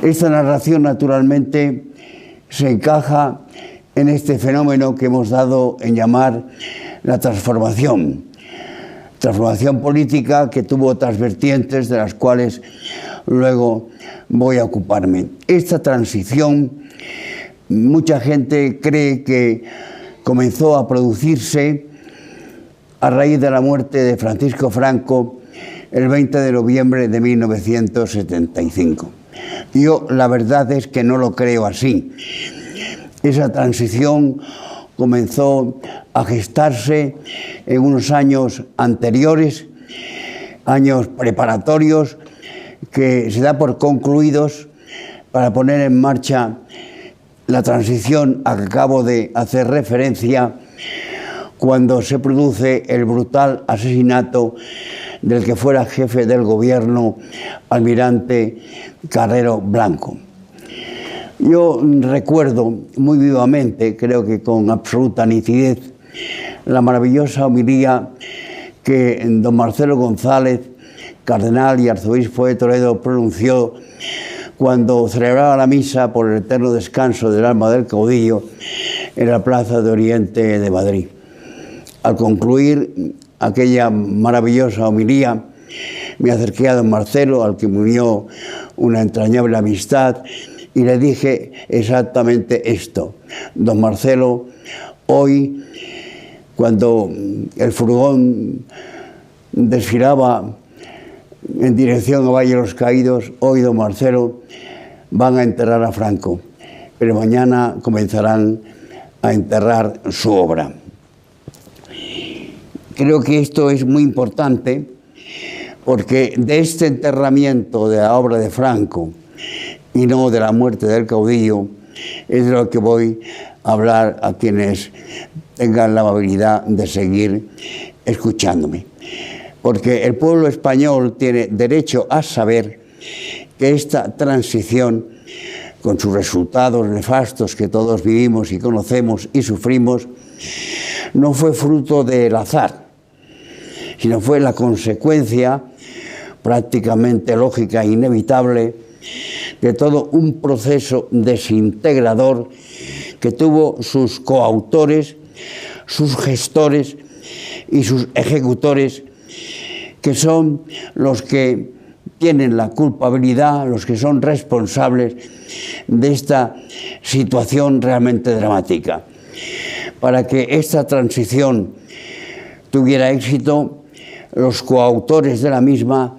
Esta narración, naturalmente, se encaja en este fenómeno que hemos dado en llamar la transformación política, que tuvo otras vertientes de las cuales luego voy a ocuparme. Esta transición, mucha gente cree que comenzó a producirse a raíz de la muerte de Francisco Franco el 20 de noviembre de 1975. Yo la verdad es que no lo creo así. Esa transición comenzó a gestarse en unos años anteriores, años preparatorios, que se da por concluidos para poner en marcha la transición a que acabo de hacer referencia, cuando se produce el brutal asesinato del que fuera jefe del gobierno, almirante Carrero Blanco. Yo recuerdo muy vivamente, creo que con absoluta nitidez, la maravillosa homilía que don Marcelo González, cardenal y arzobispo de Toledo, pronunció cuando celebraba la misa por el eterno descanso del alma del caudillo en la Plaza de Oriente de Madrid. Al concluir aquella maravillosa homilía, me acerqué a don Marcelo, al que me unió una entrañable amistad, y le dije exactamente esto: don Marcelo, hoy, cuando el furgón desfilaba en dirección a Valle de los Caídos, hoy, don Marcelo, van a enterrar a Franco, pero mañana comenzarán a enterrar su obra. Creo que esto es muy importante, porque de este enterramiento de la obra de Franco y no de la muerte del caudillo es de lo que voy a hablar a quienes tengan la amabilidad de seguir escuchándome. Porque el pueblo español tiene derecho a saber que esta transición, con sus resultados nefastos que todos vivimos y conocemos y sufrimos, no fue fruto del azar, sino fue la consecuencia prácticamente lógica e inevitable de todo un proceso desintegrador que tuvo sus coautores, sus gestores y sus ejecutores, que son los que tienen la culpabilidad, los que son responsables de esta situación realmente dramática. Para que esta transición tuviera éxito, los coautores de la misma,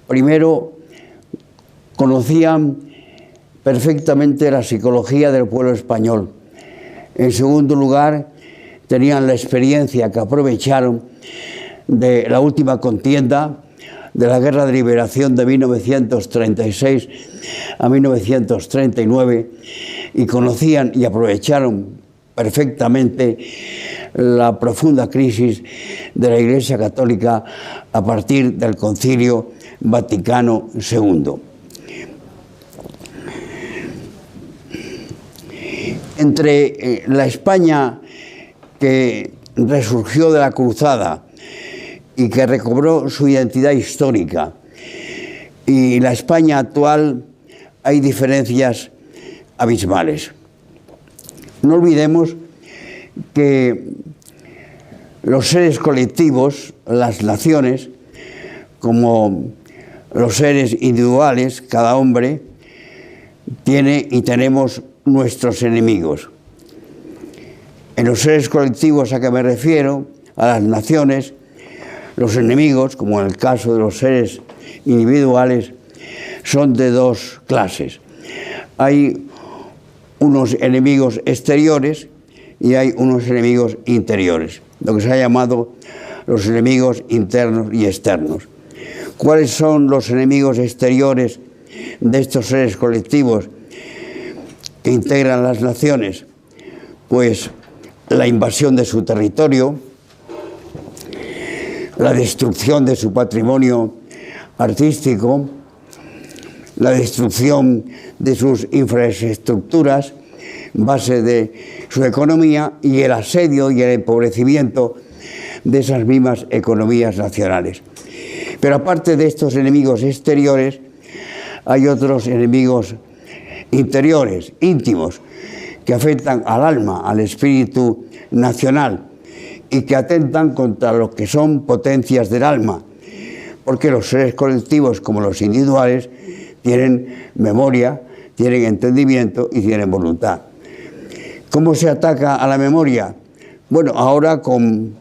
primero, conocían perfectamente la psicología del pueblo español. En segundo lugar, tenían la experiencia que aprovecharon de la última contienda, de la Guerra de Liberación de 1936 a 1939, y conocían y aprovecharon perfectamente la profunda crisis de la Iglesia Católica a partir del Concilio Vaticano II. Entre la España que resurgió de la Cruzada y que recobró su identidad histórica y la España actual hay diferencias abismales. No olvidemos que los seres colectivos, las naciones, como los seres individuales, cada hombre tiene y tenemos nuestros enemigos. En los seres colectivos a que me refiero, a las naciones, los enemigos, como en el caso de los seres individuales, son de dos clases. Hay unos enemigos exteriores y hay unos enemigos interiores, lo que se ha llamado los enemigos internos y externos. ¿Cuáles son los enemigos exteriores de estos seres colectivos que integran las naciones? Pues la invasión de su territorio, la destrucción de su patrimonio artístico, la destrucción de sus infraestructuras, base de su economía, y el asedio y el empobrecimiento de esas mismas economías nacionales. Pero aparte de estos enemigos exteriores, hay otros enemigos interiores, íntimos, que afectan al alma, al espíritu nacional y que atentan contra lo que son potencias del alma, porque los seres colectivos como los individuales tienen memoria, tienen entendimiento y tienen voluntad. ¿Cómo se ataca a la memoria? Bueno, ahora con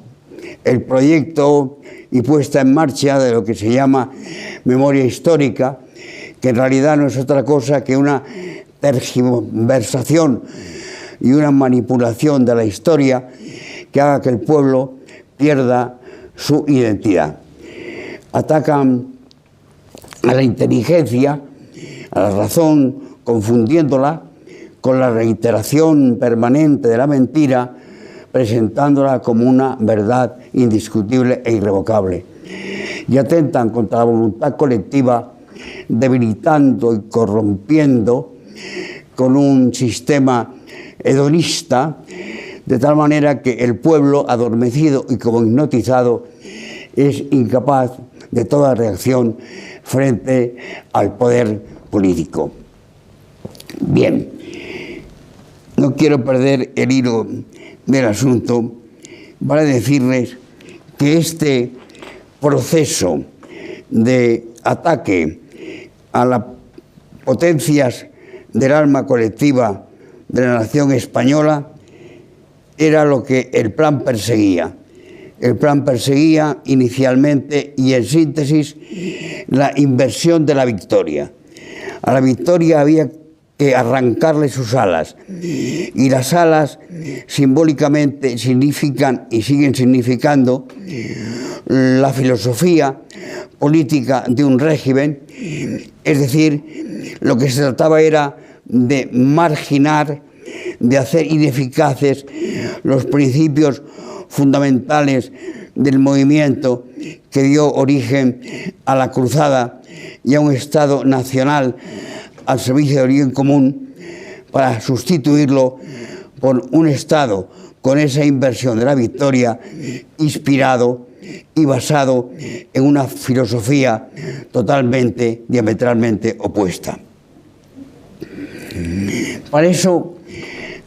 el proyecto y puesta en marcha de lo que se llama memoria histórica, que en realidad no es otra cosa que una tergiversación y una manipulación de la historia que haga que el pueblo pierda su identidad. Atacan a la inteligencia, a la razón, confundiéndola con la reiteración permanente de la mentira, presentándola como una verdad indiscutible e irrevocable. Y atentan contra la voluntad colectiva, debilitando y corrompiendo con un sistema hedonista, de tal manera que el pueblo, adormecido y como hipnotizado, es incapaz de toda reacción frente al poder político. Bien, no quiero perder el hilo del asunto para decirles que este proceso de ataque a las potencias del alma colectiva de la nación española era lo que el plan perseguía. El plan perseguía inicialmente y en síntesis la inversión de la victoria. A la victoria había que arrancarle sus alas, y las alas simbólicamente significan y siguen significando la filosofía política de un régimen, es decir, lo que se trataba era de marginar, de hacer ineficaces los principios fundamentales del movimiento que dio origen a la cruzada y a un Estado nacional al servicio del bien común, para sustituirlo por un Estado con esa inversión de la victoria, inspirado y basado en una filosofía totalmente, diametralmente opuesta. Para eso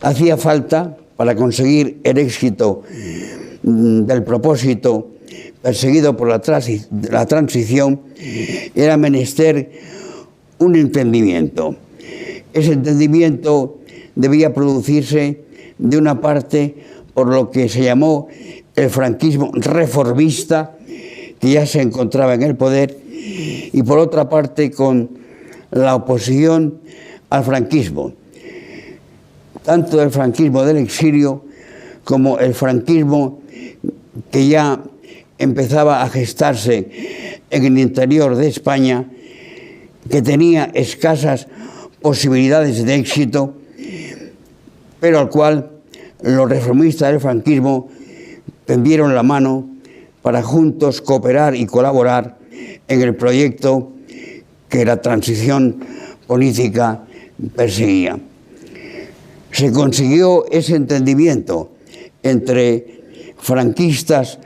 hacía falta, para conseguir el éxito del propósito perseguido por la transición, era menester un entendimiento. Ese entendimiento debía producirse de una parte por lo que se llamó el franquismo reformista, que ya se encontraba en el poder, y por otra parte con la oposición al franquismo, tanto el franquismo del exilio como el franquismo que ya empezaba a gestarse en el interior de España, que tenía escasas posibilidades de éxito, pero al cual los reformistas del franquismo tendieron la mano para juntos cooperar y colaborar en el proyecto que la transición política perseguía. Se consiguió ese entendimiento entre franquistas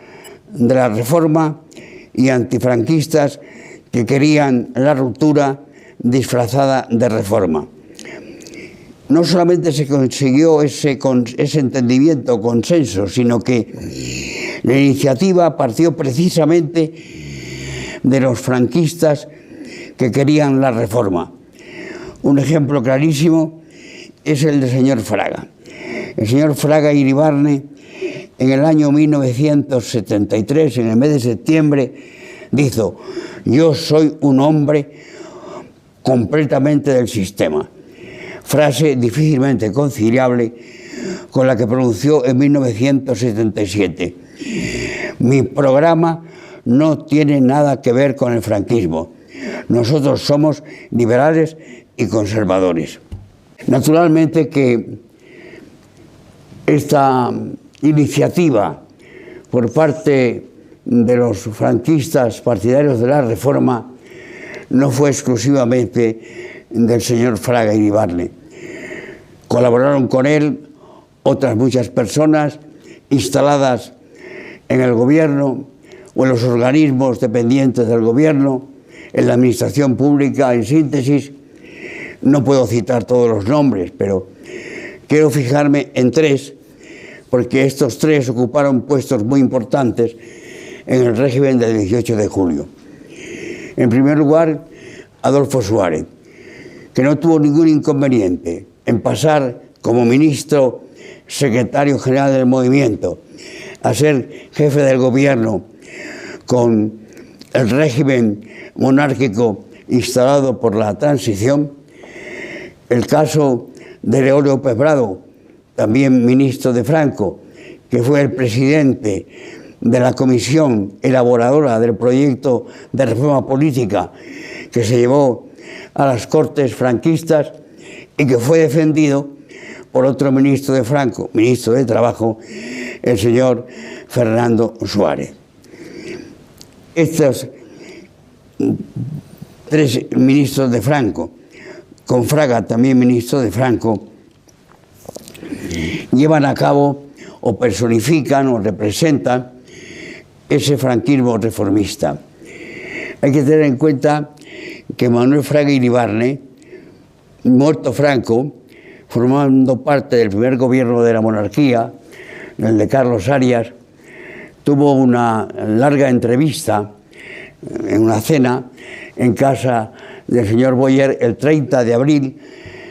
de la Reforma y antifranquistas que querían la ruptura disfrazada de reforma. No solamente se consiguió ese entendimiento, consenso, sino que la iniciativa partió precisamente de los franquistas que querían la reforma. Un ejemplo clarísimo es el del señor Fraga. El señor Fraga Iribarne, en el año 1973, en el mes de septiembre, dijo: yo soy un hombre completamente del sistema. Frase difícilmente conciliable con la que pronunció en 1977. Mi programa no tiene nada que ver con el franquismo. Nosotros somos liberales y conservadores. Naturalmente que esta iniciativa por parte de los franquistas partidarios de la Reforma no fue exclusivamente del señor Fraga Iribarne. Colaboraron con él otras muchas personas instaladas en el gobierno o en los organismos dependientes del gobierno, en la administración pública. En síntesis, no puedo citar todos los nombres, pero quiero fijarme en tres, porque estos tres ocuparon puestos muy importantes en el régimen del 18 de julio. En primer lugar, Adolfo Suárez, que no tuvo ningún inconveniente en pasar como ministro secretario general del movimiento a ser jefe del gobierno con el régimen monárquico instalado por la transición. El caso de León López Bravo, también ministro de Franco, que fue el presidente de la comisión elaboradora del proyecto de reforma política que se llevó a las Cortes franquistas y que fue defendido por otro ministro de Franco, ministro de Trabajo, el señor Fernando Suárez. Estos tres ministros de Franco, con Fraga también ministro de Franco, llevan a cabo o personifican o representan ese franquismo reformista. Hay que tener en cuenta que Manuel Fraga Iribarne, muerto Franco, formando parte del primer gobierno de la monarquía, el de Carlos Arias, tuvo una larga entrevista en una cena en casa del señor Boyer el 30 de abril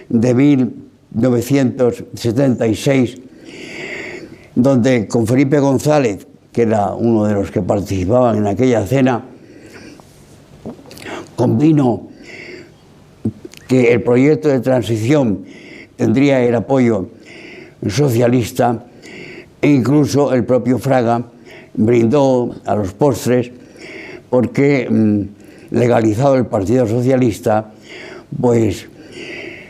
de 1976, donde con Felipe González, que era uno de los que participaban en aquella cena, convino que el proyecto de transición tendría el apoyo socialista, e incluso el propio Fraga brindó a los postres porque, legalizado el Partido Socialista, pues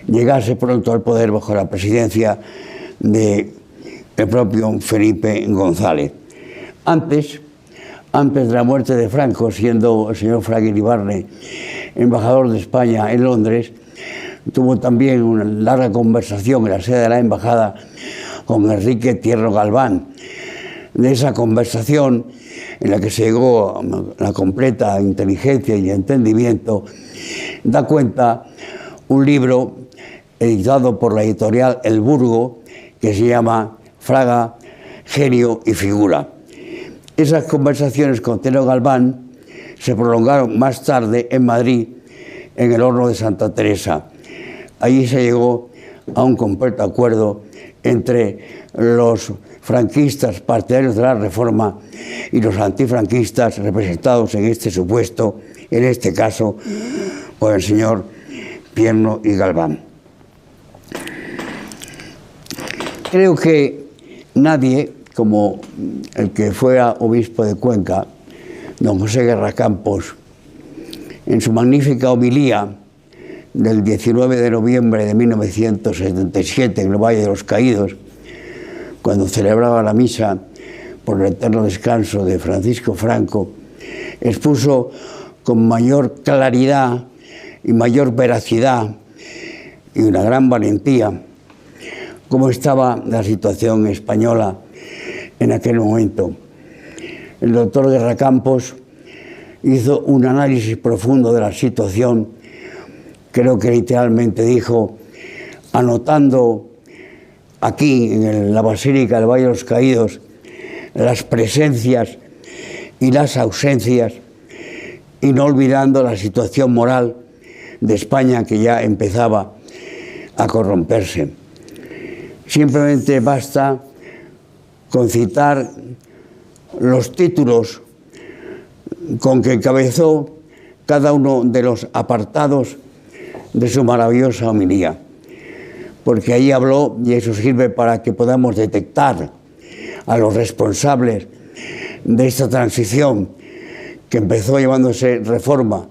llegase pronto al poder bajo la presidencia del propio Felipe González. Antes de la muerte de Franco, siendo el señor Fraga Iribarne embajador de España en Londres, tuvo también una larga conversación en la sede de la embajada con Enrique Tierno Galván. De esa conversación, en la que se llegó a la completa inteligencia y entendimiento, da cuenta un libro editado por la editorial El Burgo, que se llama Fraga, Genio y Figura. Esas conversaciones con Tierno Galván se prolongaron más tarde en Madrid, en el Horno de Santa Teresa. Allí se llegó a un completo acuerdo entre los franquistas partidarios de la reforma y los antifranquistas representados en este supuesto, en este caso, por el señor Tierno y Galván. Creo que nadie, como el que fuera obispo de Cuenca, don José Guerra Campos, en su magnífica homilía del 19 de noviembre de 1977 en el Valle de los Caídos, cuando celebraba la misa por el eterno descanso de Francisco Franco, expuso con mayor claridad y mayor veracidad y una gran valentía cómo estaba la situación española en aquel momento. El doctor Guerra Campos hizo un análisis profundo de la situación. Creo que literalmente dijo, anotando aquí en la Basílica del Valle de los Caídos las presencias y las ausencias, y no olvidando la situación moral de España, que ya empezaba a corromperse. Simplemente basta con citar los títulos con que encabezó cada uno de los apartados de su maravillosa homilía, porque ahí habló, y eso sirve para que podamos detectar a los responsables de esta transición que empezó llamándose reforma,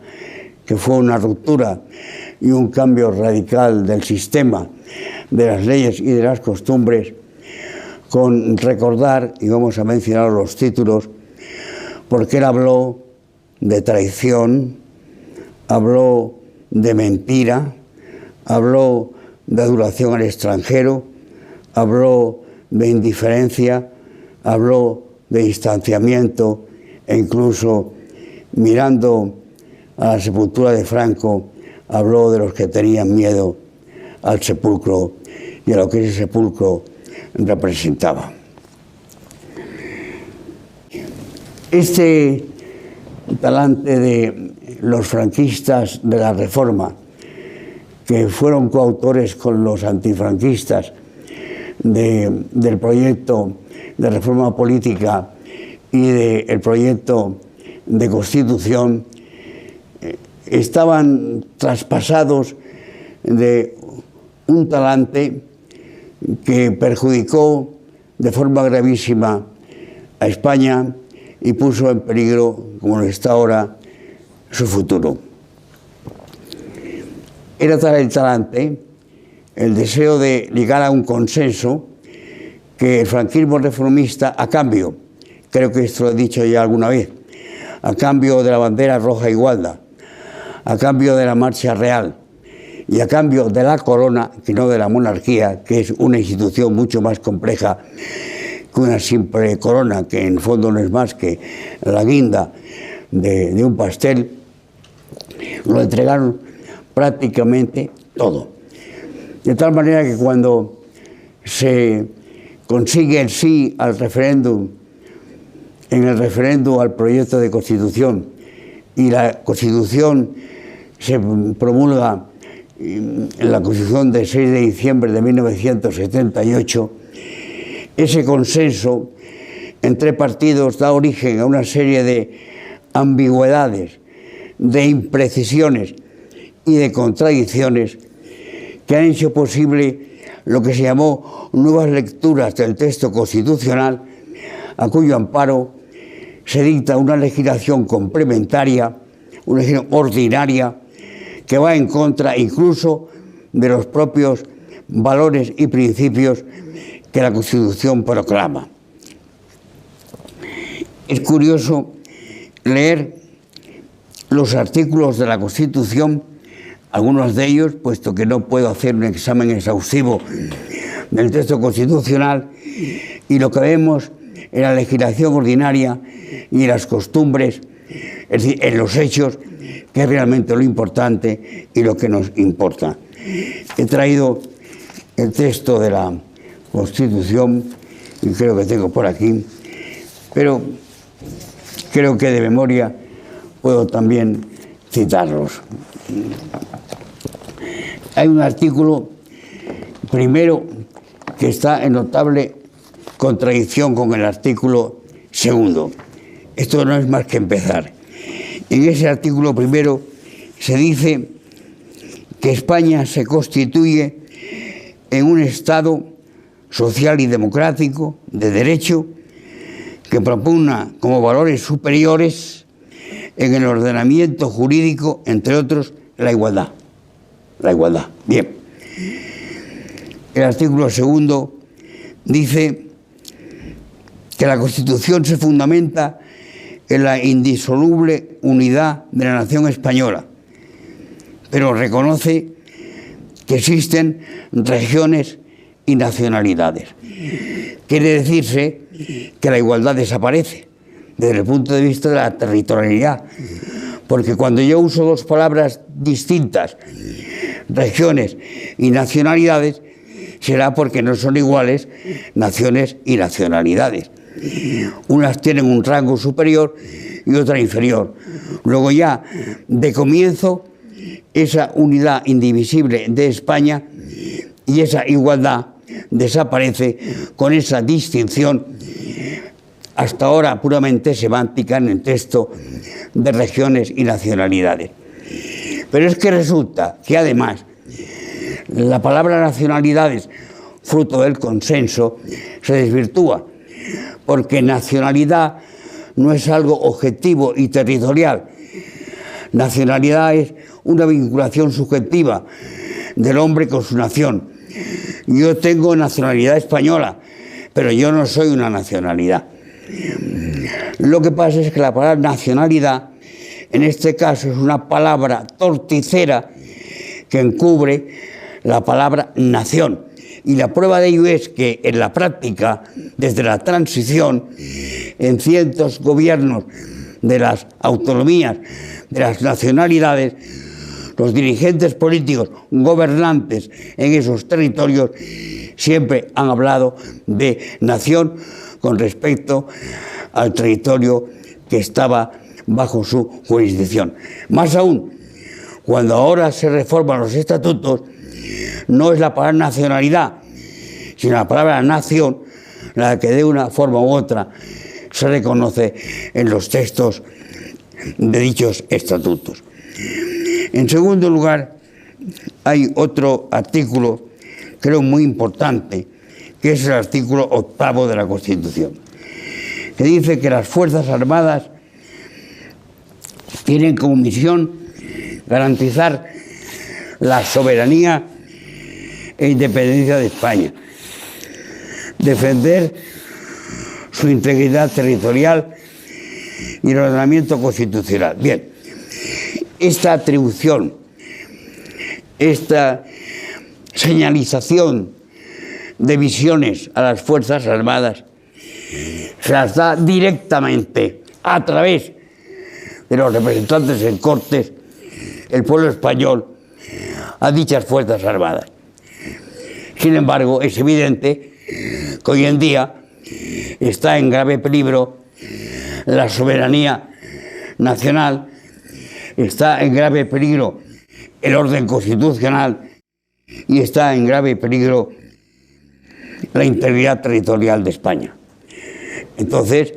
que fue una ruptura y un cambio radical del sistema, de las leyes y de las costumbres, con recordar, y vamos a mencionar los títulos, porque él habló de traición, habló de mentira, habló de adulación al extranjero, habló de indiferencia, habló de distanciamiento e incluso mirando a la sepultura de Franco, habló de los que tenían miedo al sepulcro y a lo que ese sepulcro representaba. Este talante de los franquistas de la Reforma, que fueron coautores con los antifranquistas del proyecto de reforma política y del proyecto de constitución, estaban traspasados de un talante que perjudicó de forma gravísima a España y puso en peligro, como lo está ahora, su futuro. Era tal el talante, el deseo de llegar a un consenso, que el franquismo reformista, a cambio, creo que esto lo he dicho ya alguna vez, a cambio de la bandera roja igualda, a cambio de la marcha real y a cambio de la corona, que no de la monarquía, que es una institución mucho más compleja que una simple corona, que en el fondo no es más que la guinda de un pastel, lo entregaron prácticamente todo. De tal manera que cuando se consigue el sí al referéndum, en el referéndum al proyecto de Constitución, y la Constitución se promulga en la Constitución del 6 de diciembre de 1978, ese consenso entre partidos da origen a una serie de ambigüedades, de imprecisiones y de contradicciones que han hecho posible lo que se llamó nuevas lecturas del texto constitucional, a cuyo amparo se dicta una legislación complementaria, una legislación ordinaria, que va en contra incluso de los propios valores y principios que la Constitución proclama. Es curioso leer los artículos de la Constitución, algunos de ellos, puesto que no puedo hacer un examen exhaustivo del texto constitucional, y lo que vemos en la legislación ordinaria y en las costumbres, es decir, en los hechos, que es realmente lo importante y lo que nos importa. He traído el texto de la Constitución, y creo que tengo por aquí, pero creo que de memoria puedo también citarlos. Hay un artículo primero que está en notable contradicción con el artículo segundo. Esto no es más que empezar. En ese artículo primero se dice que España se constituye en un Estado social y democrático, de derecho, que propugna como valores superiores en el ordenamiento jurídico, entre otros, la igualdad. La igualdad. Bien. El artículo segundo dice que la Constitución se fundamenta en la indisoluble unidad de la nación española, pero reconoce que existen regiones y nacionalidades. Quiere decirse que la igualdad desaparece desde el punto de vista de la territorialidad, porque cuando yo uso dos palabras distintas, regiones y nacionalidades, será porque no son iguales naciones y nacionalidades. Unas tienen un rango superior y otra inferior. Luego ya, de comienzo, esa unidad indivisible de España y esa igualdad desaparece con esa distinción, hasta ahora puramente semántica en el texto, de regiones y nacionalidades. Pero es que resulta que además la palabra nacionalidades, fruto del consenso, se desvirtúa, porque nacionalidad no es algo objetivo y territorial. Nacionalidad es una vinculación subjetiva del hombre con su nación. Yo tengo nacionalidad española, pero yo no soy una nacionalidad. Lo que pasa es que la palabra nacionalidad, en este caso, es una palabra torticera que encubre la palabra nación. Y la prueba de ello es que en la práctica, desde la transición, en ciertos gobiernos de las autonomías de las nacionalidades, los dirigentes políticos gobernantes en esos territorios siempre han hablado de nación con respecto al territorio que estaba bajo su jurisdicción. Más aún, cuando ahora se reforman los estatutos, no es la palabra nacionalidad, sino la palabra nación, la que de una forma u otra se reconoce en los textos de dichos estatutos. En segundo lugar, hay otro artículo, creo muy importante, que es el artículo 8º de la Constitución, que dice que las Fuerzas Armadas tienen como misión garantizar la soberanía e independencia de España, defender su integridad territorial y el ordenamiento constitucional. Bien, esta atribución, esta señalización de misiones a las Fuerzas Armadas se las da directamente a través de los representantes en Cortes el pueblo español a dichas Fuerzas Armadas. Sin embargo, es evidente que hoy en día está en grave peligro la soberanía nacional, está en grave peligro el orden constitucional y está en grave peligro la integridad territorial de España. Entonces,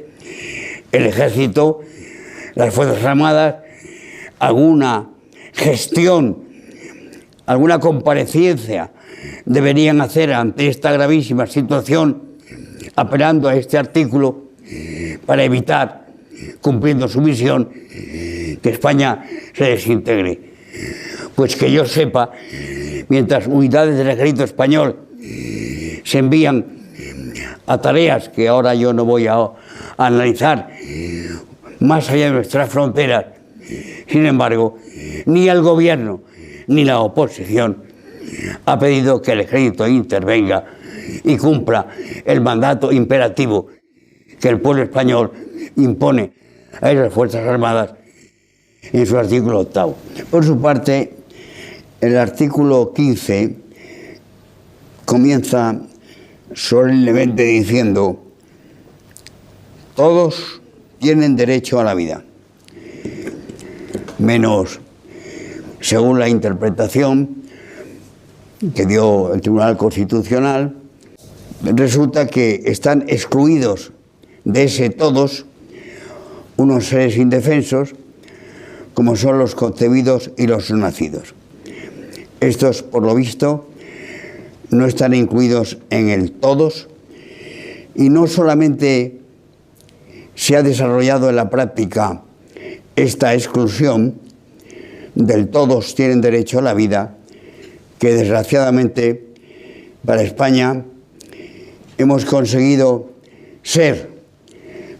el Ejército, las Fuerzas Armadas, alguna gestión, alguna comparecencia deberían hacer ante esta gravísima situación, apelando a este artículo para evitar, cumpliendo su misión, que España se desintegre. Pues que yo sepa, mientras unidades del Ejército Español se envían a tareas que ahora yo no voy a analizar más allá de nuestras fronteras, sin embargo, ni el gobierno ni la oposición ha pedido que el Ejército intervenga y cumpla el mandato imperativo que el pueblo español impone a esas Fuerzas Armadas en su artículo 8º. Por su parte, el artículo 15 comienza solemnemente diciendo: todos tienen derecho a la vida, menos, según la interpretación que dio el Tribunal Constitucional, resulta que están excluidos de ese todos unos seres indefensos como son los concebidos y los nacidos. Estos, por lo visto, no están incluidos en el todos, y no solamente se ha desarrollado en la práctica esta exclusión del todos tienen derecho a la vida, que desgraciadamente para España hemos conseguido ser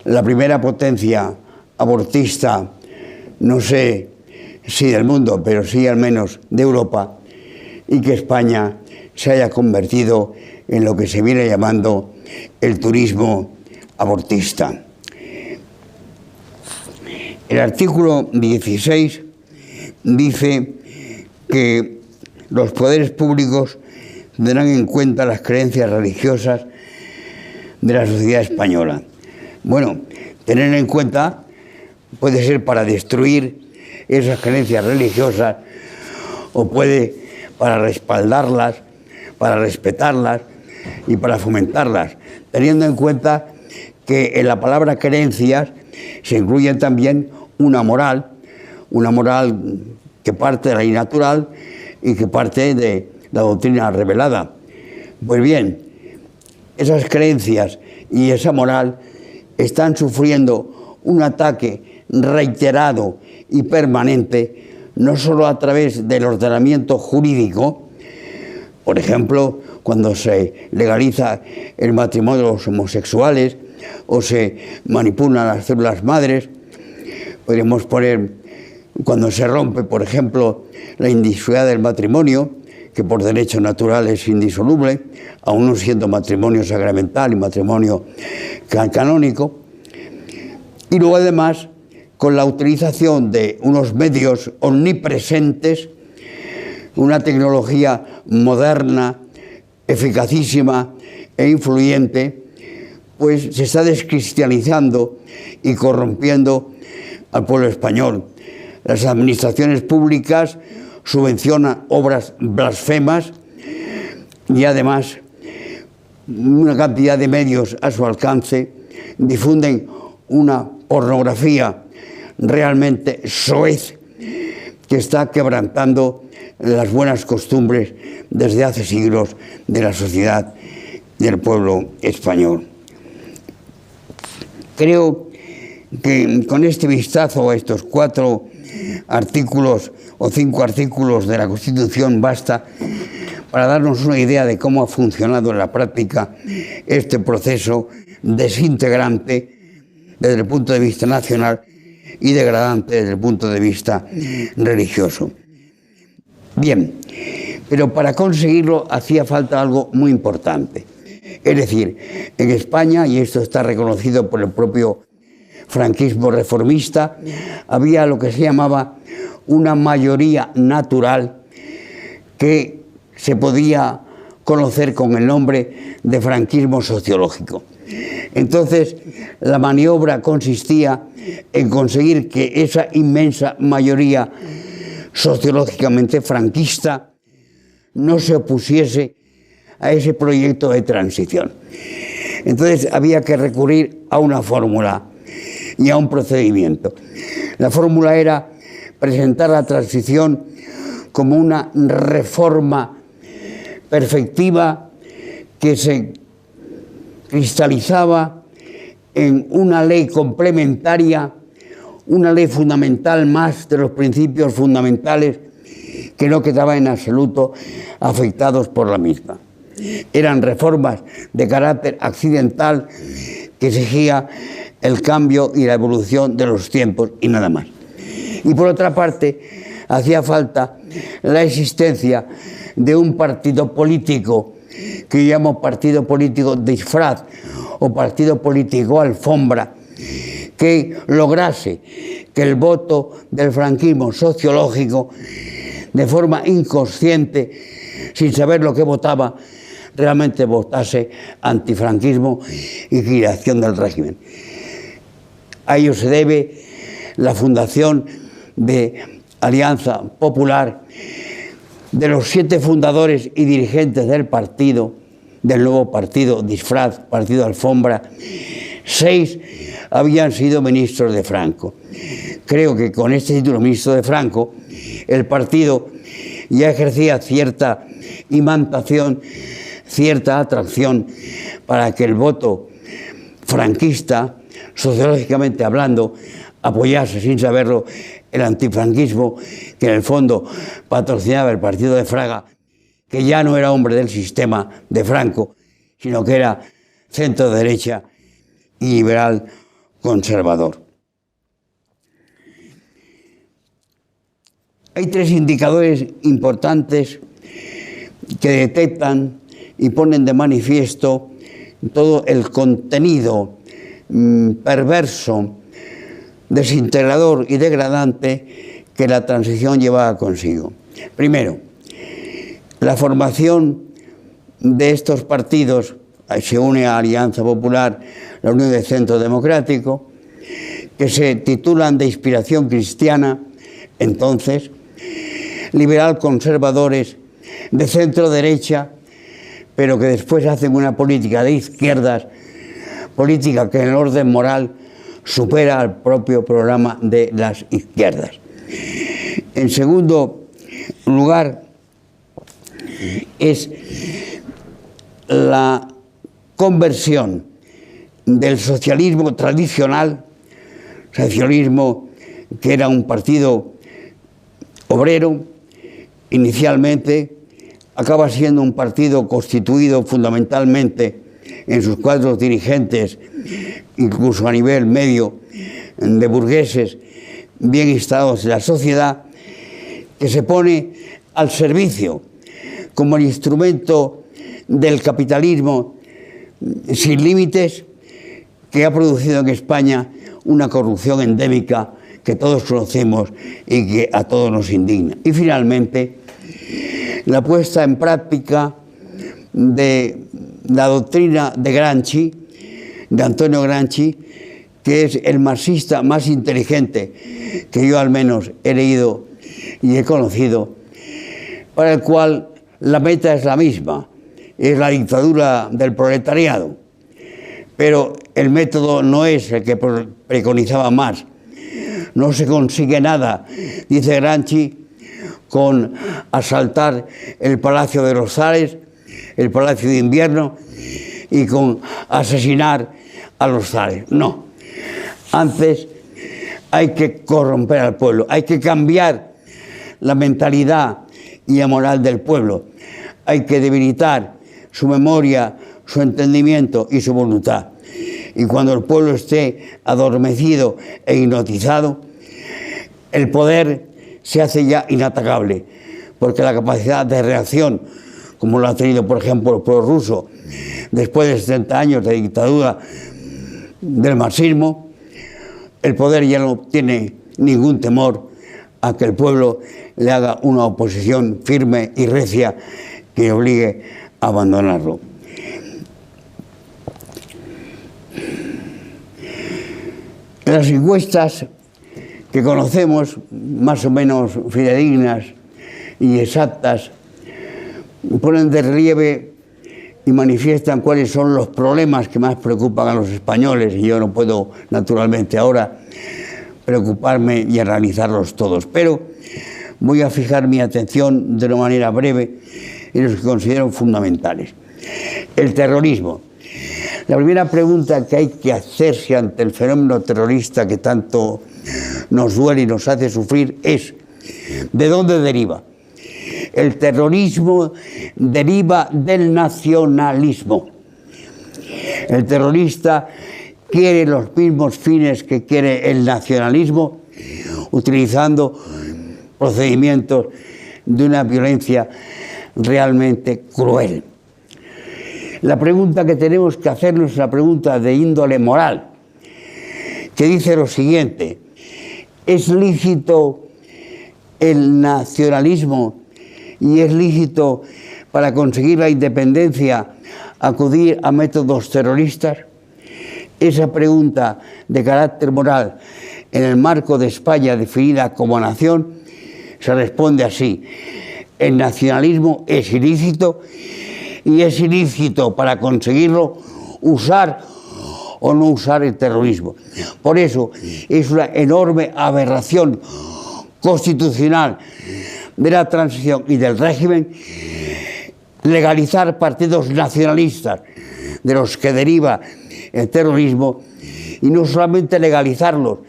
la primera potencia abortista, no sé si del mundo, pero sí al menos de Europa, y que España se haya convertido en lo que se viene llamando el turismo abortista. El artículo 16 dice que los poderes públicos tendrán en cuenta las creencias religiosas de la sociedad española. Bueno, tener en cuenta puede ser para destruir esas creencias religiosas o puede para respaldarlas, para respetarlas y para fomentarlas, teniendo en cuenta que en la palabra creencias se incluye también una moral que parte de la ley natural y que parte de la doctrina revelada. Pues bien, esas creencias y esa moral están sufriendo un ataque reiterado y permanente, no solo a través del ordenamiento jurídico, por ejemplo, cuando se legaliza el matrimonio de los homosexuales o se manipulan las células madres. Podríamos poner cuando se rompe, por ejemplo, la indisolubilidad del matrimonio, que por derecho natural es indisoluble, aun no siendo matrimonio sacramental y matrimonio canónico. Y luego además con la utilización de unos medios omnipresentes, una tecnología moderna, eficacísima e influyente, pues se está descristianizando y corrompiendo al pueblo español. Las administraciones públicas subvencionan obras blasfemas y además una cantidad de medios a su alcance difunden una pornografía realmente soez que está quebrantando las buenas costumbres desde hace siglos de la sociedad del pueblo español. Creo que con este vistazo a estos 4 artículos o 5 artículos de la Constitución basta para darnos una idea de cómo ha funcionado en la práctica este proceso desintegrante desde el punto de vista nacional y degradante desde el punto de vista religioso. Bien, pero para conseguirlo hacía falta algo muy importante. Es decir, en España, y esto está reconocido por el propio franquismo reformista, había lo que se llamaba una mayoría natural que se podía conocer con el nombre de franquismo sociológico. Entonces, la maniobra consistía en conseguir que esa inmensa mayoría sociológicamente franquista no se opusiese a ese proyecto de transición. Entonces había que recurrir a una fórmula y a un procedimiento. La fórmula era presentar la transición como una reforma perfectiva que se cristalizaba en una ley complementaria, una ley fundamental más de los principios fundamentales que no quedaban en absoluto afectados por la misma. Eran reformas de carácter accidental que exigía el cambio y la evolución de los tiempos y nada más. Y por otra parte, hacía falta la existencia de un partido político que yo llamo partido político disfraz o partido político alfombra, que lograse que el voto del franquismo sociológico, de forma inconsciente, sin saber lo que votaba, realmente votase antifranquismo y creación del régimen. A ello se debe la fundación de Alianza Popular, de los 7 fundadores y dirigentes del partido, del nuevo partido disfraz, partido alfombra, 6 habían sido ministros de Franco. Creo que con este título, ministro de Franco, el partido ya ejercía cierta imantación, cierta atracción para que el voto franquista, sociológicamente hablando, apoyase sin saberlo el antifranquismo que en el fondo patrocinaba el partido de Fraga, que ya no era hombre del sistema de Franco, sino que era centro derecha y liberal conservador. Hay 3 indicadores importantes que detectan y ponen de manifiesto todo el contenido perverso, desintegrador y degradante que la transición llevaba consigo. Primero, la formación de estos partidos, se une a Alianza Popular, la Unión de Centro Democrático, que se titulan de inspiración cristiana, entonces, liberal conservadores, de centro derecha, pero que después hacen una política de izquierdas, política que en el orden moral supera al propio programa de las izquierdas. En segundo lugar, es la conversión del socialismo tradicional, socialismo que era un partido obrero, inicialmente, acaba siendo un partido constituido fundamentalmente en sus cuadros dirigentes, incluso a nivel medio, de burgueses bien instalados en la sociedad, que se pone al servicio como el instrumento del capitalismo sin límites, que ha producido en España una corrupción endémica que todos conocemos y que a todos nos indigna. Y finalmente, la puesta en práctica de la doctrina de Gramsci, de Antonio Gramsci, que es el marxista más inteligente que yo al menos he leído y he conocido, para el cual la meta es la misma, es la dictadura del proletariado. Pero el método no es el que preconizaba Marx. No se consigue nada, dice Gramsci, con asaltar el Palacio de los Zares, el Palacio de Invierno, y con asesinar a los zares. No. Antes hay que corromper al pueblo, hay que cambiar la mentalidad y la moral del pueblo, hay que debilitar su memoria, su entendimiento y su voluntad. Y cuando el pueblo esté adormecido e hipnotizado, el poder se hace ya inatacable, porque la capacidad de reacción, como lo ha tenido, por ejemplo, el pueblo ruso, después de 70 años de dictadura del marxismo, el poder ya no tiene ningún temor a que el pueblo le haga una oposición firme y recia que obligue a abandonarlo. Las encuestas que conocemos, más o menos fidedignas y exactas, ponen de relieve y manifiestan cuáles son los problemas que más preocupan a los españoles, y yo no puedo, naturalmente, ahora preocuparme y analizarlos todos, pero voy a fijar mi atención de una manera breve en los que considero fundamentales. El terrorismo. La primera pregunta que hay que hacerse ante el fenómeno terrorista que tanto nos duele y nos hace sufrir es: ¿de dónde deriva? El terrorismo deriva del nacionalismo. El terrorista quiere los mismos fines que quiere el nacionalismo, utilizando procedimientos de una violencia realmente cruel. La pregunta que tenemos que hacernos es una pregunta de índole moral, que dice lo siguiente: ¿es lícito el nacionalismo y es lícito, para conseguir la independencia, acudir a métodos terroristas? Esa pregunta de carácter moral, en el marco de España definida como nación, se responde así: el nacionalismo es ilícito, y es ilícito, para conseguirlo, usar o no usar el terrorismo. Por eso es una enorme aberración constitucional de la transición y del régimen legalizar partidos nacionalistas de los que deriva el terrorismo, y no solamente legalizarlos,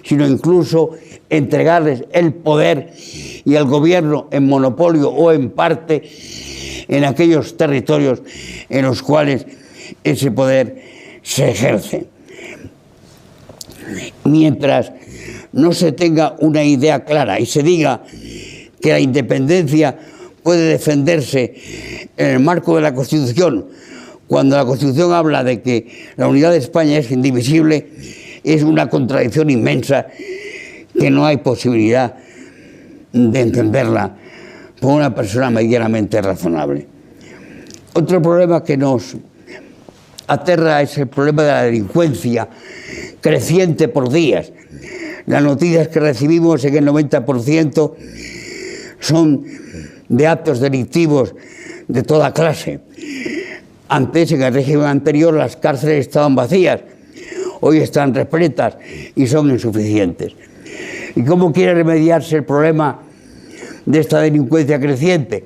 sino incluso entregarles el poder y el gobierno en monopolio o en parte en aquellos territorios en los cuales ese poder se ejerce. Mientras no se tenga una idea clara y se diga que la independencia puede defenderse en el marco de la Constitución, cuando la Constitución habla de que la unidad de España es indivisible, es una contradicción inmensa que no hay posibilidad de entenderla por una persona medianamente razonable. Otro problema que nos aterra es el problema de la delincuencia, creciente por días. Las noticias que recibimos es que el 90% son de actos delictivos de toda clase. Antes, en el régimen anterior, las cárceles estaban vacías, hoy están repletas y son insuficientes. ¿Y cómo quiere remediarse el problema de esta delincuencia creciente?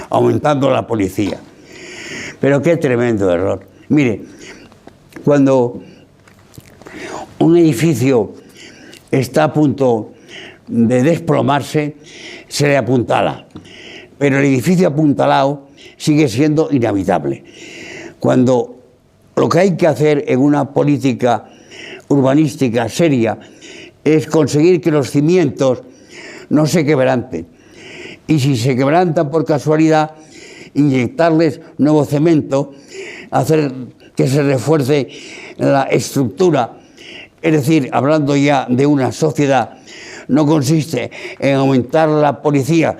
Aumentando la policía. Pero qué tremendo error. Mire, cuando un edificio está a punto de desplomarse, se le apuntala, pero el edificio apuntalado sigue siendo inhabitable. Cuando lo que hay que hacer en una política urbanística seria es conseguir que los cimientos no se quebranten, y si se quebrantan por casualidad, inyectarles nuevo cemento, hacer que se refuerce la estructura Es decir, hablando ya de una sociedad, no consiste en aumentar la policía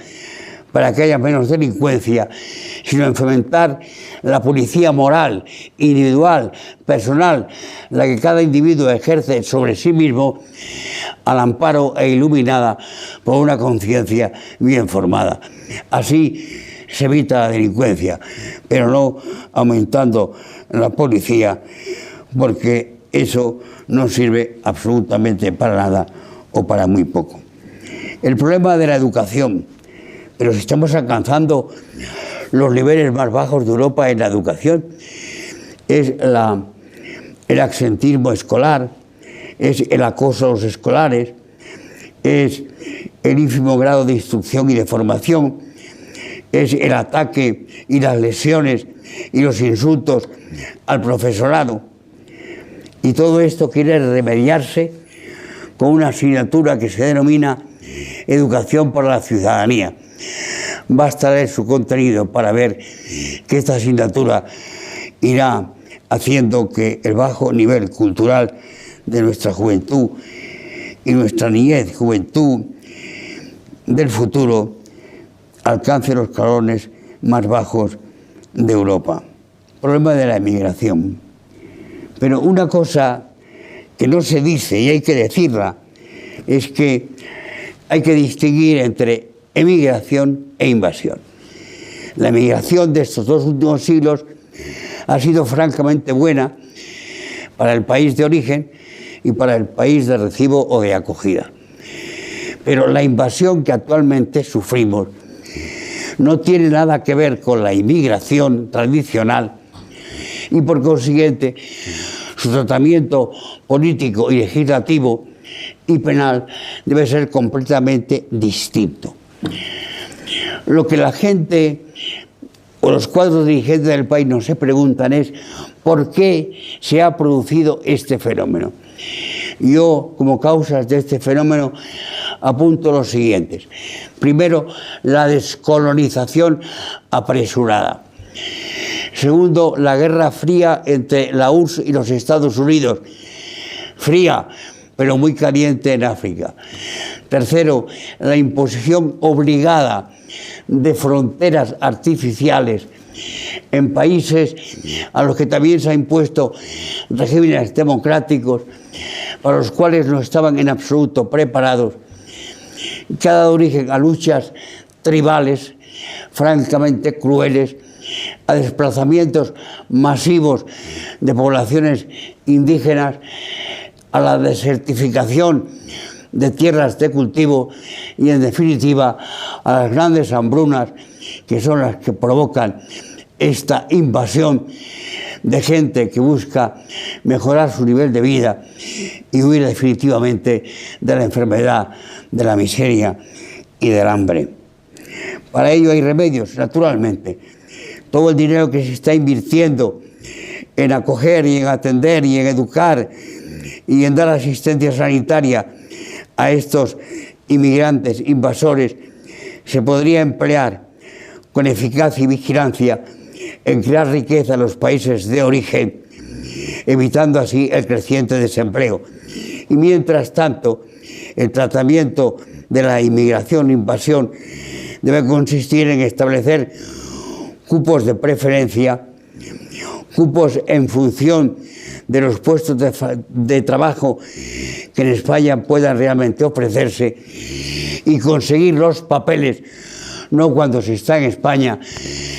para que haya menos delincuencia, sino en fomentar la policía moral, individual, personal, la que cada individuo ejerce sobre sí mismo, al amparo e iluminada por una conciencia bien formada. Así se evita la delincuencia, pero no aumentando la policía, porque eso no sirve absolutamente para nada o para muy poco. El problema de la educación, pero si estamos alcanzando los niveles más bajos de Europa en la educación, es el absentismo escolar, es el acoso a los escolares, es el ínfimo grado de instrucción y de formación, es el ataque y las lesiones y los insultos al profesorado. Y todo esto quiere remediarse con una asignatura que se denomina Educación para la Ciudadanía. Basta leer su contenido para ver que esta asignatura irá haciendo que el bajo nivel cultural de nuestra juventud y nuestra niñez, juventud del futuro, alcance los escalones más bajos de Europa. Problema de la emigración. Pero una cosa que no se dice y hay que decirla es que hay que distinguir entre emigración e invasión. La emigración de estos dos últimos siglos ha sido francamente buena para el país de origen y para el país de recibo o de acogida. Pero la invasión que actualmente sufrimos no tiene nada que ver con la inmigración tradicional y por consiguiente su tratamiento político y legislativo y penal debe ser completamente distinto. Lo que la gente o los cuadros dirigentes del país no se preguntan es por qué se ha producido este fenómeno. Yo, como causas de este fenómeno, apunto los siguientes. Primero, la descolonización apresurada. Segundo, la guerra fría entre la URSS y los Estados Unidos. Fría, pero muy caliente en África. Tercero, la imposición obligada de fronteras artificiales en países a los que también se ha impuesto regímenes democráticos para los cuales no estaban en absoluto preparados, que ha dado origen a luchas tribales francamente crueles, a desplazamientos masivos de poblaciones indígenas, a la desertificación de tierras de cultivo y, en definitiva, a las grandes hambrunas que son las que provocan esta invasión de gente que busca mejorar su nivel de vida y huir definitivamente de la enfermedad, de la miseria y del hambre. Para ello hay remedios, naturalmente. Todo el dinero que se está invirtiendo en acoger y en atender y en educar y en dar asistencia sanitaria a estos inmigrantes invasores se podría emplear con eficacia y vigilancia en crear riqueza en los países de origen, evitando así el creciente desempleo. Y mientras tanto, el tratamiento de la inmigración-invasión debe consistir en establecer cupos de preferencia, cupos en función de los puestos de trabajo que en España puedan realmente ofrecerse y conseguir los papeles, no cuando se está en España,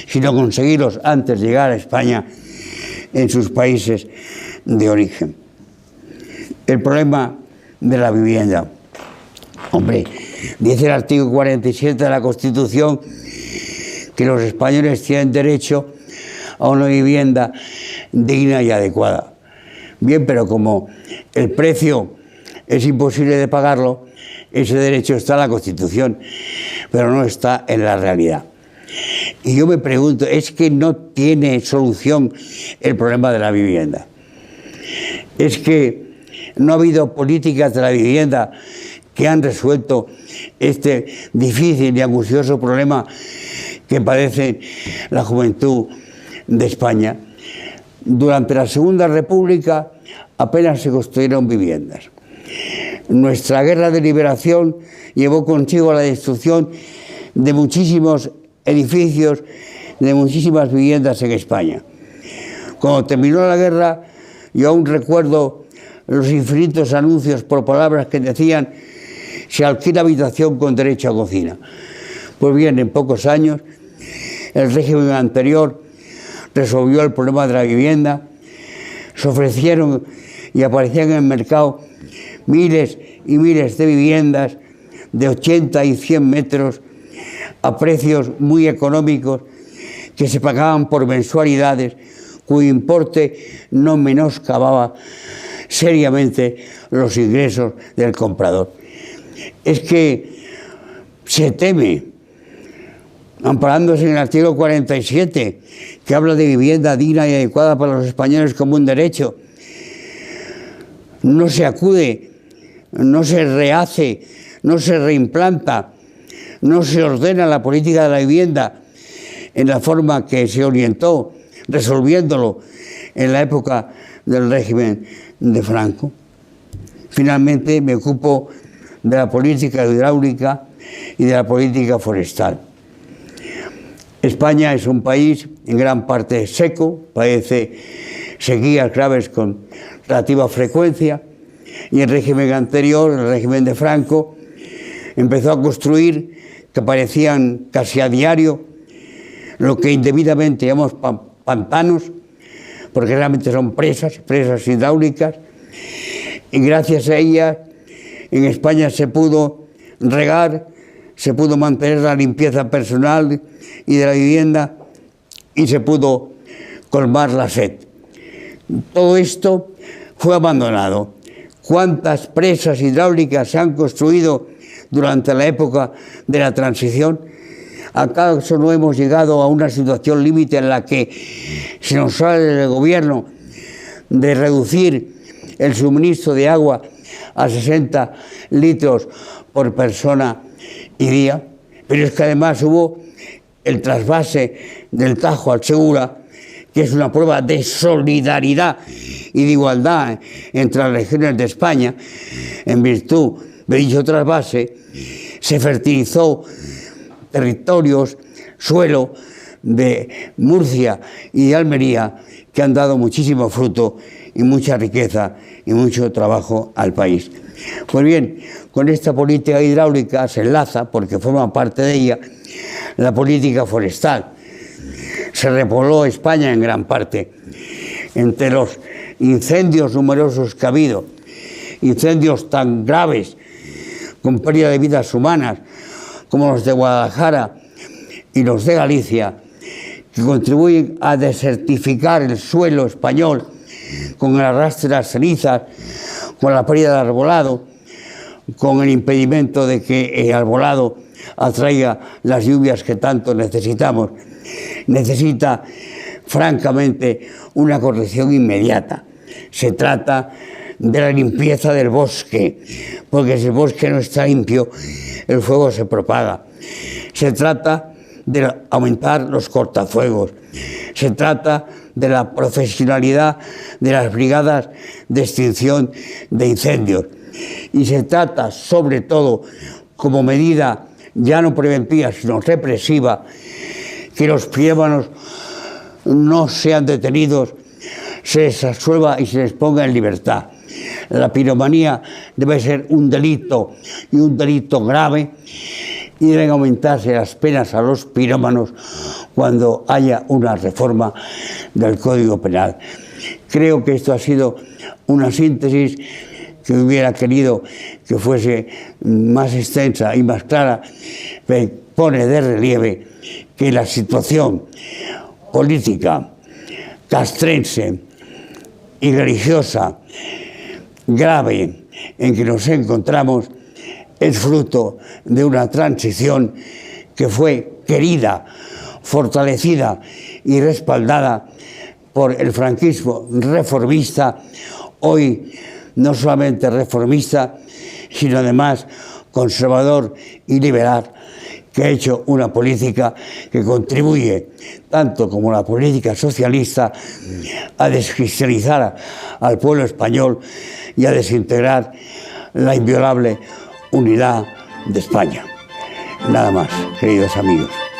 sino conseguirlos antes de llegar a España en sus países de origen. El problema de la vivienda. Hombre, dice el artículo 47 de la Constitución que los españoles tienen derecho a una vivienda digna y adecuada. Bien, pero como el precio es imposible de pagarlo, ese derecho está en la Constitución, pero no está en la realidad. Y yo me pregunto, ¿es que no tiene solución el problema de la vivienda? ¿Es que no ha habido políticas de la vivienda que han resuelto este difícil y angustioso problema que padece la juventud de España? Durante la Segunda República apenas se construyeron viviendas. Nuestra guerra de liberación llevó consigo la destrucción de muchísimos edificios, de muchísimas viviendas en España. Cuando terminó la guerra, yo aún recuerdo los infinitos anuncios por palabras que decían: se alquila habitación con derecho a cocina. Pues bien, en pocos años, el régimen anterior resolvió el problema de la vivienda, se ofrecieron y aparecían en el mercado miles y miles de viviendas de 80 y 100 metros a precios muy económicos que se pagaban por mensualidades cuyo importe no menoscababa seriamente los ingresos del comprador. Es que se teme, amparándose en el artículo 47, que habla de vivienda digna y adecuada para los españoles como un derecho, no se acude, no se rehace, no se reimplanta, no se ordena la política de la vivienda en la forma que se orientó, resolviéndolo en la época del régimen de Franco. Finalmente me ocupo de la política hidráulica y de la política forestal. España es un país en gran parte seco, padece sequías graves con relativa frecuencia, y el régimen anterior, el régimen de Franco, empezó a construir, que parecían casi a diario, lo que indebidamente llamamos pantanos, porque realmente son presas hidráulicas, y gracias a ellas en España se pudo regar, se pudo mantener la limpieza personal y de la vivienda, y se pudo colmar la sed. Todo esto fue abandonado. ¿Cuántas presas hidráulicas se han construido durante la época de la transición? ¿Acaso no hemos llegado a una situación límite en la que se nos sale del gobierno de reducir el suministro de agua a 60 litros por persona y día? Pero es que además hubo el trasvase del Tajo al Segura, que es una prueba de solidaridad y de igualdad entre las regiones de España. En virtud de dicho trasvase se fertilizó territorios, suelo de Murcia y de Almería, que han dado muchísimo fruto y mucha riqueza y mucho trabajo al país. Pues bien, con esta política hidráulica se enlaza, porque forma parte de ella, la política forestal. Se repobló España en gran parte. Entre los incendios numerosos que ha habido, incendios tan graves, con pérdida de vidas humanas, como los de Guadalajara y los de Galicia, que contribuyen a desertificar el suelo español con el arrastre de las cenizas, con la pérdida de arbolado, con el impedimento de que el arbolado atraiga las lluvias que tanto necesitamos. Necesita, francamente, una corrección inmediata. Se trata de la limpieza del bosque, porque si el bosque no está limpio, el fuego se propaga. Se trata de aumentar los cortafuegos. Se trata de la profesionalidad de las brigadas de extinción de incendios. Y se trata, sobre todo, como medida ya no preventiva, sino represiva, que los pirómanos no sean detenidos, se les absuelva y se les ponga en libertad. La piromanía debe ser un delito, y un delito grave, y deben aumentarse las penas a los pirómanos cuando haya una reforma del Código Penal. Creo que esto ha sido una síntesis que hubiera querido que fuese más extensa y más clara, pero pone de relieve que la situación política, castrense y religiosa grave en que nos encontramos es fruto de una transición que fue querida, fortalecida y respaldada por el franquismo reformista, hoy no solamente reformista, sino además conservador y liberal, que ha hecho una política que contribuye, tanto como la política socialista, a descristianizar al pueblo español y a desintegrar la inviolable unidad de España. Nada más, queridos amigos.